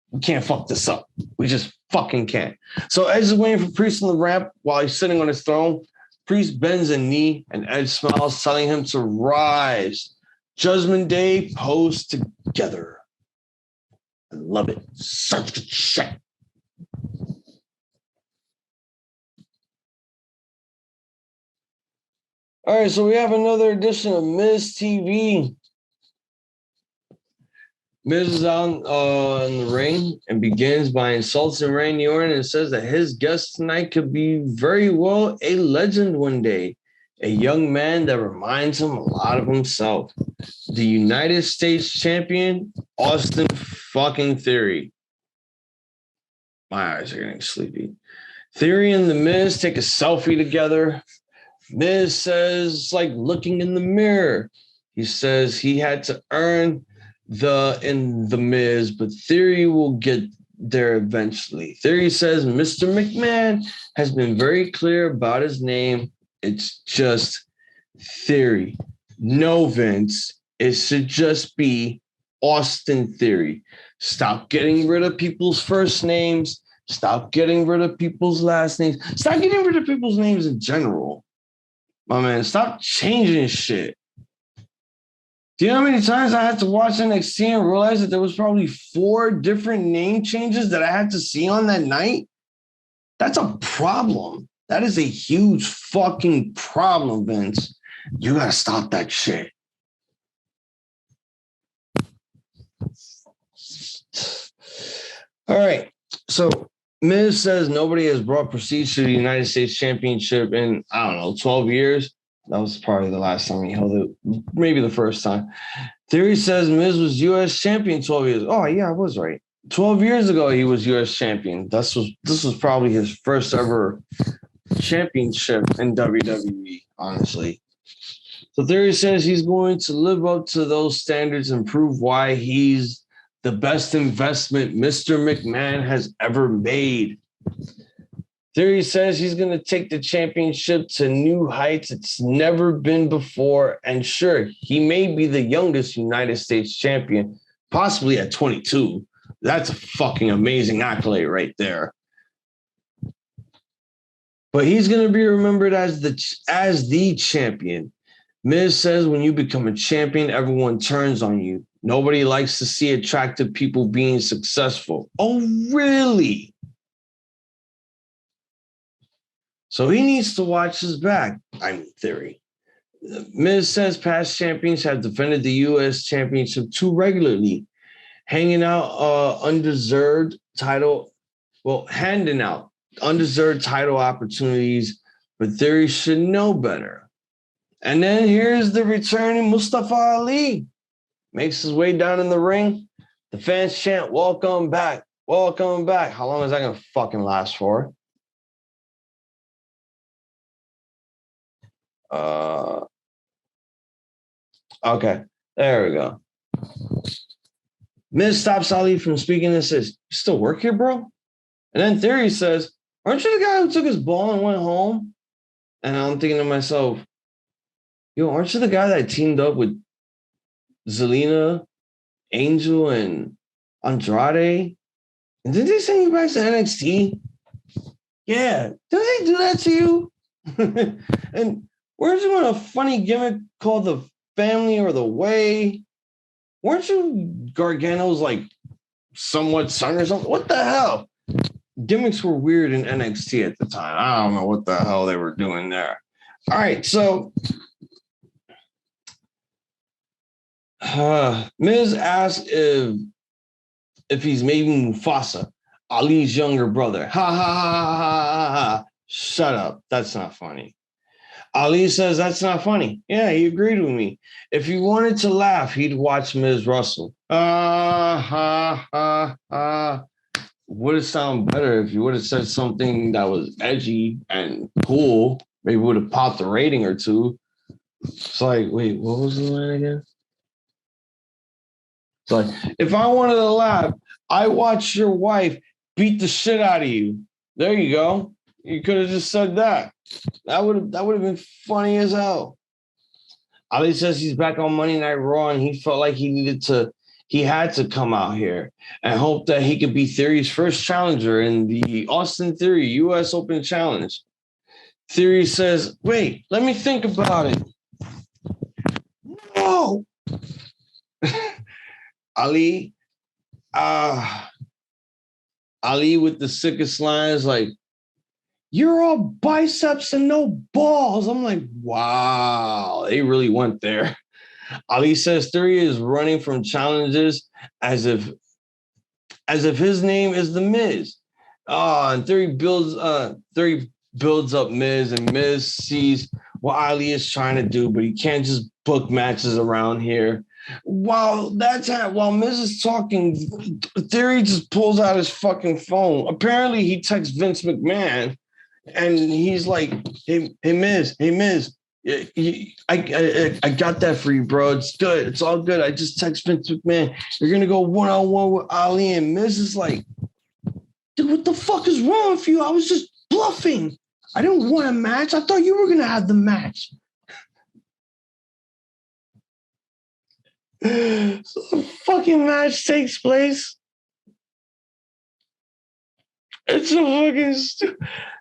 we can't fuck this up. We just fucking can't. So Edge is waiting for Priest on the ramp while he's sitting on his throne. Priest bends a knee and Edge smiles, telling him to rise. Judgment Day pose together. I love it. Such good shit. All right, so we have another edition of Miz TV. Miz is out in the ring and begins by insulting Randy Orton and says that his guest tonight could be very well a legend one day, a young man that reminds him a lot of himself. The United States champion, Austin fucking Theory. My eyes are getting sleepy. Theory and The Miz take a selfie together. Miz says it's like looking in the mirror. He says he had to earn in the Miz, but Theory will get there eventually. Theory says Mr. McMahon has been very clear about his name. It's just Theory. No, Vince. It should just be Austin Theory. Stop getting rid of people's first names. Stop getting rid of people's last names. Stop getting rid of people's names in general. My man, stop changing shit. Do you know how many times I had to watch NXT and realize that there was probably 4 different name changes that I had to see on that night? That's a problem. That is a huge fucking problem, Vince. You gotta stop that shit. All right. So Miz says nobody has brought prestige to the United States Championship in, 12 years. That was probably the last time he held it, maybe the first time. Theory says Miz was U.S. champion 12 years. Oh, yeah, I was right. 12 years ago, he was U.S. champion. This was probably his first ever championship in WWE, honestly. So Theory says he's going to live up to those standards and prove why he's the best investment Mr. McMahon has ever made. Theory says he's going to take the championship to new heights it's never been before. And sure, he may be the youngest United States champion, possibly at 22. That's a fucking amazing accolade right there. But he's going to be remembered as the champion. Miz says when you become a champion, everyone turns on you. Nobody likes to see attractive people being successful. Oh, really? So he needs to watch his back. Theory. Miz says past champions have defended the U.S. Championship too regularly, handing out undeserved title opportunities, but Theory should know better. And then here's the returning Mustafa Ali. Makes his way down in the ring. The fans chant, welcome back, welcome back. How long is that going to fucking last for? Okay, there we go. Miz stops Ali from speaking and says, you still work here, bro? And then Theory says, aren't you the guy who took his ball and went home? And I'm thinking to myself, yo, aren't you the guy that teamed up with Zelina, Angel, and Andrade? And did they send you back to NXT? Yeah. Did they do that to you? And weren't you in a funny gimmick called the Family or the Way? Weren't you Gargano's like somewhat son or something? What the hell? Gimmicks were weird in NXT at the time. I don't know what the hell they were doing there. All right, so Miz asked if he's maybe Mufasa, Ali's younger brother. Ha ha ha ha ha ha. Shut up. That's not funny. Ali says that's not funny. Yeah, he agreed with me. If he wanted to laugh, he'd watch Miz Russell. Would it sound better if you would have said something that was edgy and cool? Maybe would have popped a rating or two. It's like, wait, what was the line again? It's like, if I wanted to laugh, I watched your wife beat the shit out of you. There you go. You could have just said that. That would have been funny as hell. Ali says he's back on Monday Night Raw and he felt like he had to come out here and hope that he could be Theory's first challenger in the Austin Theory US Open Challenge. Theory says, wait, let me think about it. No. Ali with the sickest lines like, you're all biceps and no balls. I'm like, wow, they really went there. Ali says Theory is running from challenges as if his name is The Miz. And Theory builds up Miz, and Miz sees what Ali is trying to do, but he can't just book matches around here. While Miz is talking, Theory just pulls out his fucking phone. Apparently, he texts Vince McMahon. And he's like, hey Miz, I got that for you, bro. It's good. It's all good. I just text Vince McMahon. You're going to go one-on-one with Ali. And Miz is like, dude, what the fuck is wrong with you? I was just bluffing. I didn't want a match. I thought you were going to have the match. So the fucking match takes place. It's a fucking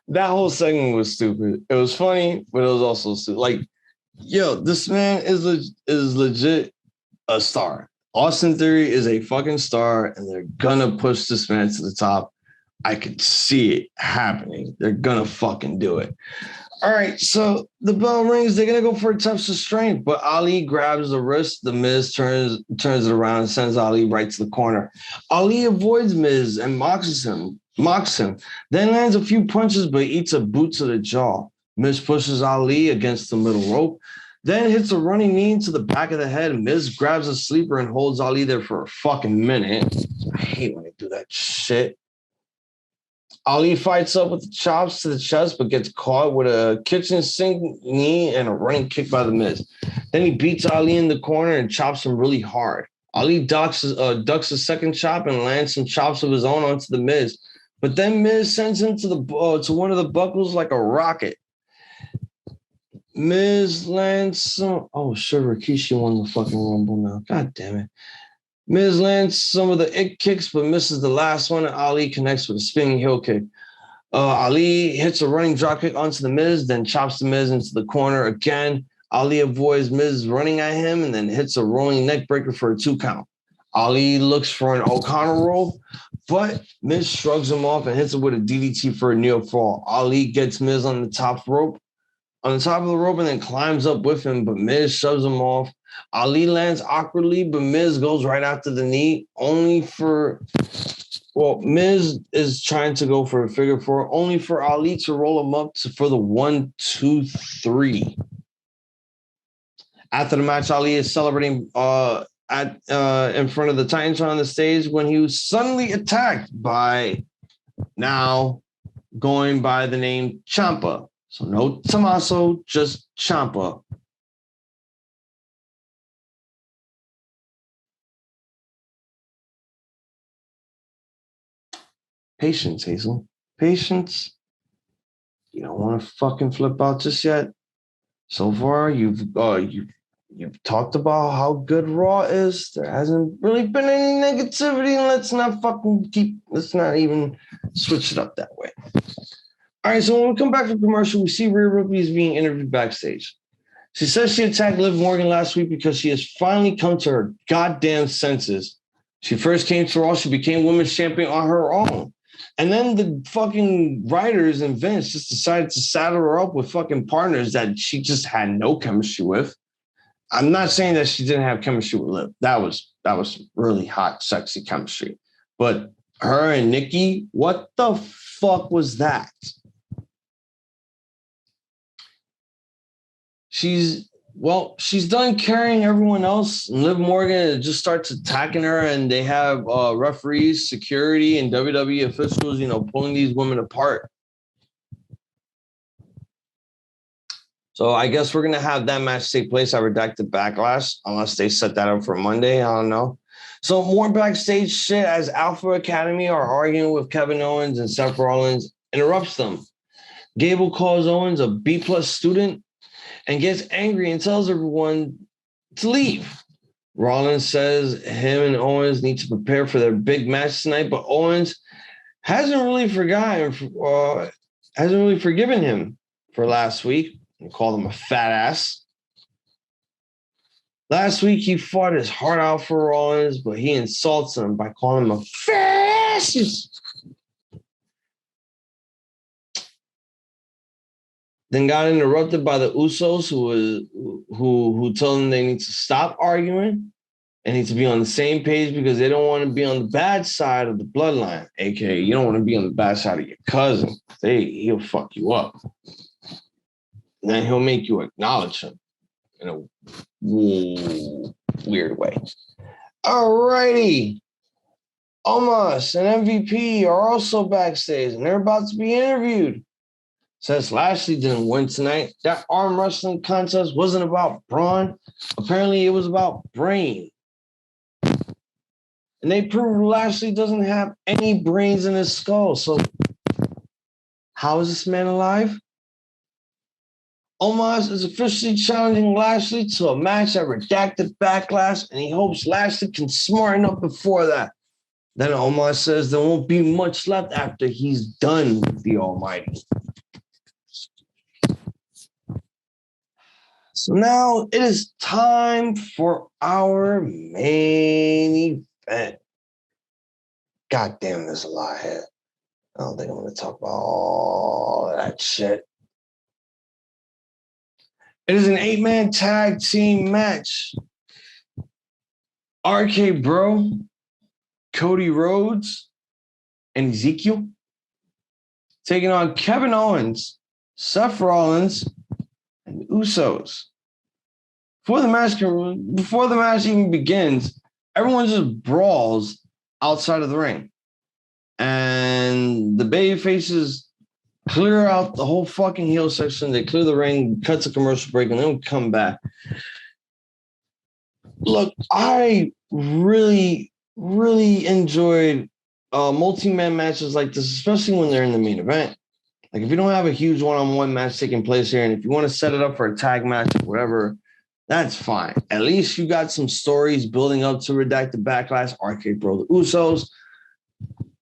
that whole segment was stupid. It was funny, but it was also stupid. Like, yo, this man is legit a star. Austin Theory is a fucking star, and they're gonna push this man to the top. I could see it happening. They're gonna fucking do it. All right, so the bell rings. They're gonna go for a touch of strength, but Ali grabs the wrist. The Miz turns it around and sends Ali right to the corner. Ali avoids Miz and mocks him, then lands a few punches, but eats a boot to the jaw. Miz pushes Ali against the middle rope, then hits a running knee to the back of the head. Miz grabs a sleeper and holds Ali there for a fucking minute. I hate when they do that shit. Ali fights up with the chops to the chest, but gets caught with a kitchen sink knee and a running kick by the Miz. Then he beats Ali in the corner and chops him really hard. Ali ducks a second chop and lands some chops of his own onto the Miz. But then Miz sends him to one of the buckles like a rocket. Miz lands some... Oh, sure, Rikishi won the fucking Rumble now. God damn it. Miz lands some of the it kicks, but misses the last one, and Ali connects with a spinning heel kick. Ali hits a running drop kick onto the Miz, then chops the Miz into the corner again. Ali avoids Miz running at him and then hits a rolling neck breaker for a 2 count. Ali looks for an O'Connor roll, but Miz shrugs him off and hits it with a DDT for a near fall. Ali gets Miz on the top of the rope, and then climbs up with him, but Miz shoves him off. Ali lands awkwardly, but Miz goes right after the knee, Miz is trying to go for a figure four, only for Ali to roll him up for the 1, 2, 3. After the match, Ali is celebrating in front of the Titantron on the stage when he was suddenly attacked by now going by the name Ciampa. So no Tommaso, just Ciampa. Patience, Hazel. Patience. You don't want to fucking flip out just yet. So far, you've talked about how good Raw is. There hasn't really been any negativity. Let's not even switch it up that way. All right, so when we come back from commercial, we see Rhea Ripley is being interviewed backstage. She says she attacked Liv Morgan last week because she has finally come to her goddamn senses. She first came to Raw, she became women's champion on her own. And then the fucking writers and Vince just decided to saddle her up with fucking partners that she just had no chemistry with. I'm not saying that she didn't have chemistry with Liv. That was really hot, sexy chemistry. But her and Nikki, what the fuck was that? She's done carrying everyone else. And Liv Morgan just starts attacking her, and they have referees, security, and WWE officials, pulling these women apart. So I guess we're going to have that match take place at Redacted Backlash, unless they set that up for Monday. I don't know. So more backstage shit as Alpha Academy are arguing with Kevin Owens, and Seth Rollins interrupts them. Gable calls Owens a B-plus student and gets angry and tells everyone to leave. Rollins says him and Owens need to prepare for their big match tonight, but Owens hasn't really forgiven him for last week and called him a fat ass. Last week, he fought his heart out for Rollins, but he insults him by calling him a fascist. Then got interrupted by the Usos, who told them they need to stop arguing and need to be on the same page because they don't want to be on the bad side of the bloodline. AKA, you don't want to be on the bad side of your cousin. He'll fuck you up. And then he'll make you acknowledge him in a weird way. Alrighty. Omos and MVP are also backstage, and they're about to be interviewed. Since Lashley didn't win tonight, that arm wrestling contest wasn't about brawn. Apparently, it was about brain. And they proved Lashley doesn't have any brains in his skull. So how is this man alive? Omos is officially challenging Lashley to a match at Redacted Backlash, and he hopes Lashley can smarten up before that. Then Omos says there won't be much left after he's done with the Almighty. So now it is time for our main event. God damn, there's a lot here. I don't think I'm going to talk about all of that shit. It is an 8-man tag team match. RK Bro, Cody Rhodes, and Ezekiel taking on Kevin Owens, Seth Rollins, and Usos. Before the match even begins, everyone just brawls outside of the ring. And the baby faces clear out the whole fucking heel section. They clear the ring, cut to commercial break, and then we come back. Look, I really, really enjoyed multi-man matches like this, especially when they're in the main event. Like, if you don't have a huge one-on-one match taking place here, and if you want to set it up for a tag match or whatever, that's fine. At least you got some stories building up to Redacted Backlash, RK Bro, the Usos,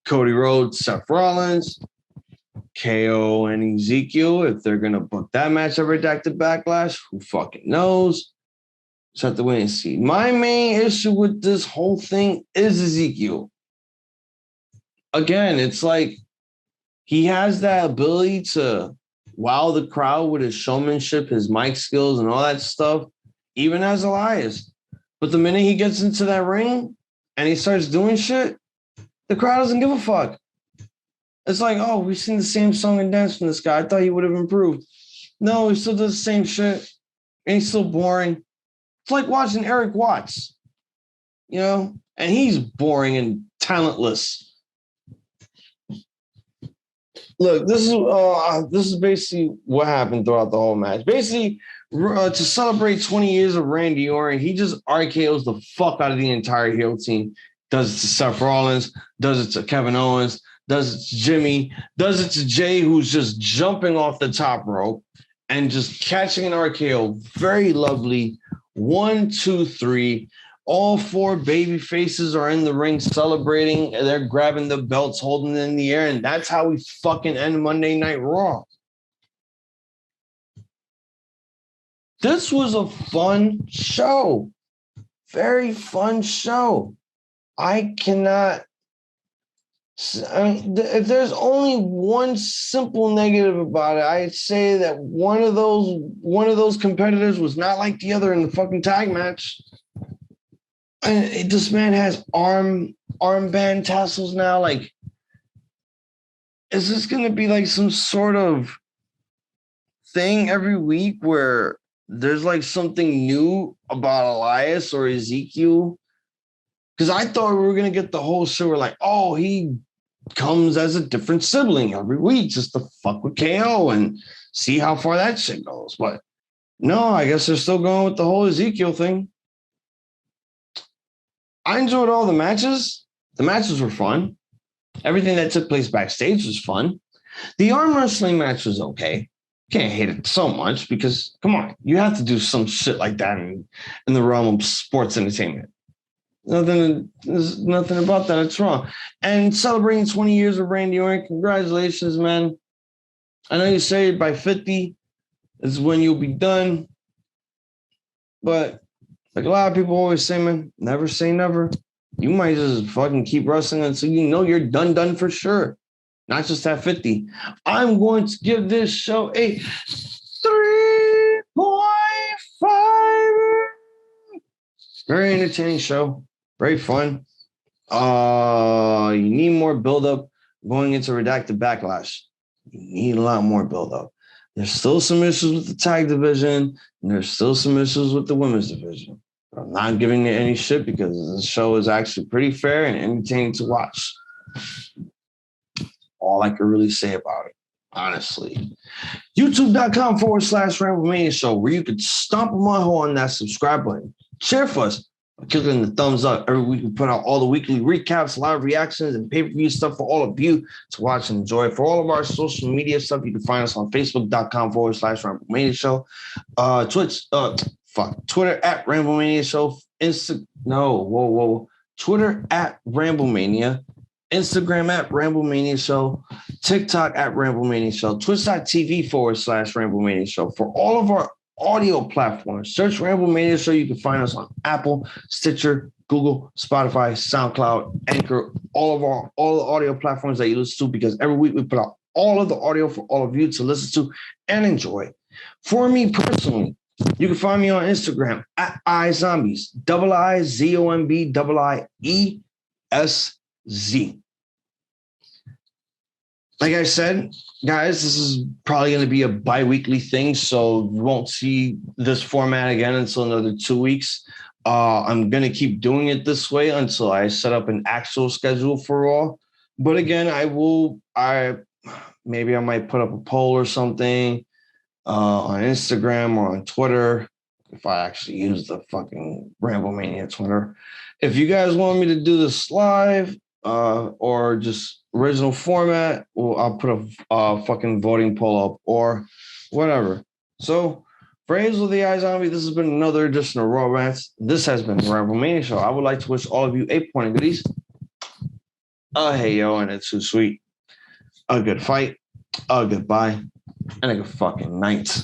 Cody Rhodes, Seth Rollins. KO and Ezekiel, if they're going to book that match at Redacted Backlash, who fucking knows? Just have to wait and see. My main issue with this whole thing is Ezekiel. Again, it's like he has that ability to wow the crowd with his showmanship, his mic skills, and all that stuff, even as Elias. But the minute he gets into that ring and he starts doing shit, the crowd doesn't give a fuck. It's like, oh, we've seen the same song and dance from this guy. I thought he would have improved. No, he still does the same shit. And he's still boring. It's like watching Eric Watts, you know, and he's boring and talentless. Look, this is basically what happened throughout the whole match. Basically, to celebrate 20 years of Randy Orton, he just RKOs the fuck out of the entire heel team. Does it to Seth Rollins, does it to Kevin Owens, does it to Jimmy, does it to Jay, who's just jumping off the top rope and just catching an RKO. Very lovely. 1, 2, 3. All 4 baby faces are in the ring celebrating. And they're grabbing the belts, holding it in the air. And that's how we fucking end Monday Night Raw. This was a fun show. Very fun show. I mean, if there's only one simple negative about it, I'd say that one of those competitors was not like the other in the fucking tag match. And this man has armband tassels now. Like, is this going to be like some sort of thing every week where there's like something new about Elias or Ezekiel? Because I thought we were going to get the whole show. We're like, oh, he comes as a different sibling every week just to fuck with KO and see how far that shit goes. But no, I guess they're still going with the whole Ezekiel thing. I enjoyed all the matches. The matches were fun. Everything that took place backstage was fun. The arm wrestling match was okay. Can't hate it so much because, come on, you have to do some shit like that in the realm of sports entertainment. There's nothing about that. It's wrong. And celebrating 20 years of Randy Orton, congratulations, man. I know you say by 50 is when you'll be done. But like a lot of people always say, man, never say never. You might just fucking keep wrestling until you know you're done for sure. Not just at 50. I'm going to give this show a 3.5. Very entertaining show. Very fun. You need more build-up going into Redacted Backlash. You need a lot more build-up. There's still some issues with the tag division, and there's still some issues with the women's division. But I'm not giving it any shit because this show is actually pretty fair and entertaining to watch. All I can really say about it, honestly. YouTube.com/Ramblemania Show, where you could stomp a mud hole on that subscribe button. Share for us. Clicking the thumbs up. Every week we put out all the weekly recaps, live reactions, and pay-per-view stuff for all of you to watch and enjoy. For all of our social media stuff, you can find us on Facebook.com/Ramblemania Show. Twitter at Ramblemania Show. Twitter at Ramblemania. Instagram at Ramblemania Show. TikTok at Ramblemania Show. Twitch.tv/Ramblemania Show. For all of our audio platforms, search Ramblemania Show. You can find us on Apple, Stitcher, Google, Spotify, SoundCloud, Anchor, all the audio platforms that you listen to, because every week we put out all of the audio for all of you to listen to and enjoy. For me personally, you can find me on Instagram at iZombies, IZOMBIEESZ. Like I said, guys, this is probably going to be a bi-weekly thing, so you won't see this format again until another 2 weeks. I'm going to keep doing it this way until I set up an actual schedule for Raw. But again, maybe I might put up a poll or something on Instagram or on Twitter, if I actually use the fucking Ramblemania Twitter. If you guys want me to do this live or just original format, well, I'll put a fucking voting poll up or whatever. So for Hazel the iZombie, this has been another edition of Raw Rantz. This has been the Ramblemania Show. I would like to wish all of you a point of goodies. Hey, yo, and it's too sweet. A good fight. Goodbye. And a good fucking night.